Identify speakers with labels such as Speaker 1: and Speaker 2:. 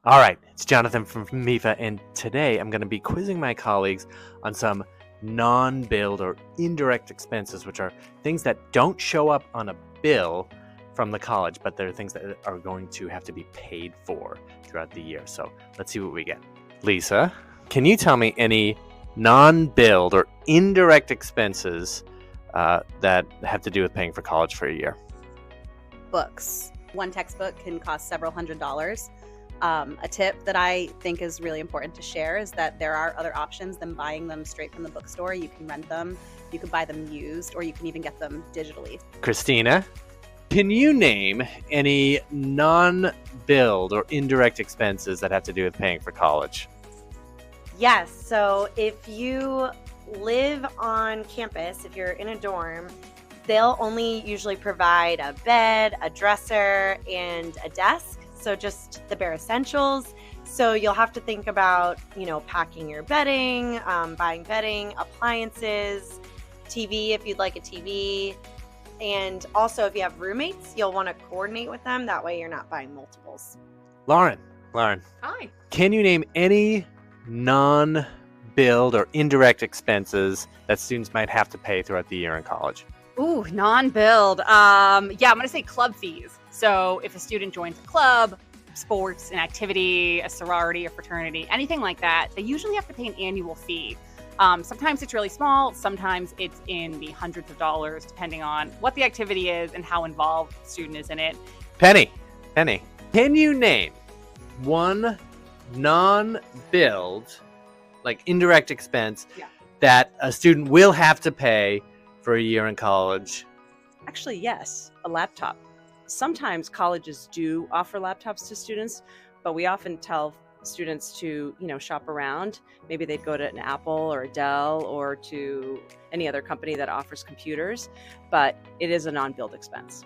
Speaker 1: All right, it's Jonathan from MEFA, and today I'm going to be quizzing my colleagues on some non-billed or indirect expenses, which are things that don't show up on a bill from the college, but they're things that are going to have to be paid for throughout the year. So let's see what we get. Lisa, can you tell me any non-billed or indirect expenses that have to do with paying for college for a year?
Speaker 2: Books. One textbook can cost several $100s. A tip that I think is really important to share is that there are other options than buying them straight from the bookstore. You can rent them, you can buy them used, or you can even get them digitally.
Speaker 1: Christina, can you name any non-billed or indirect expenses that have to do with paying for college?
Speaker 3: Yes, so if you live on campus, if you're in a dorm, they'll only usually provide a bed, a dresser, and a desk. So just the bare essentials. So you'll have to think about, packing your bedding, buying bedding, appliances, TV if you'd like a TV. And also if you have roommates, you'll want to coordinate with them. That way you're not buying multiples.
Speaker 1: Lauren,
Speaker 4: Hi.
Speaker 1: can you name any non-billed or indirect expenses that students might have to pay throughout the year in college?
Speaker 4: Ooh, non-billed. I'm going to say club fees. So if a student joins a club, sports, an activity, a sorority, a fraternity, anything like that, they usually have to pay an annual fee. Sometimes it's really small. Sometimes it's in the hundreds of dollars, depending on what the activity is and how involved the student is in it.
Speaker 1: Penny, can you name one non-billed, like indirect expense that a student will have to pay for a year in college?
Speaker 5: Actually, yes, a laptop. Sometimes colleges do offer laptops to students, but we often tell students to, shop around. Maybe they'd go to an Apple or a Dell or to any other company that offers computers, but it is a non-billed expense.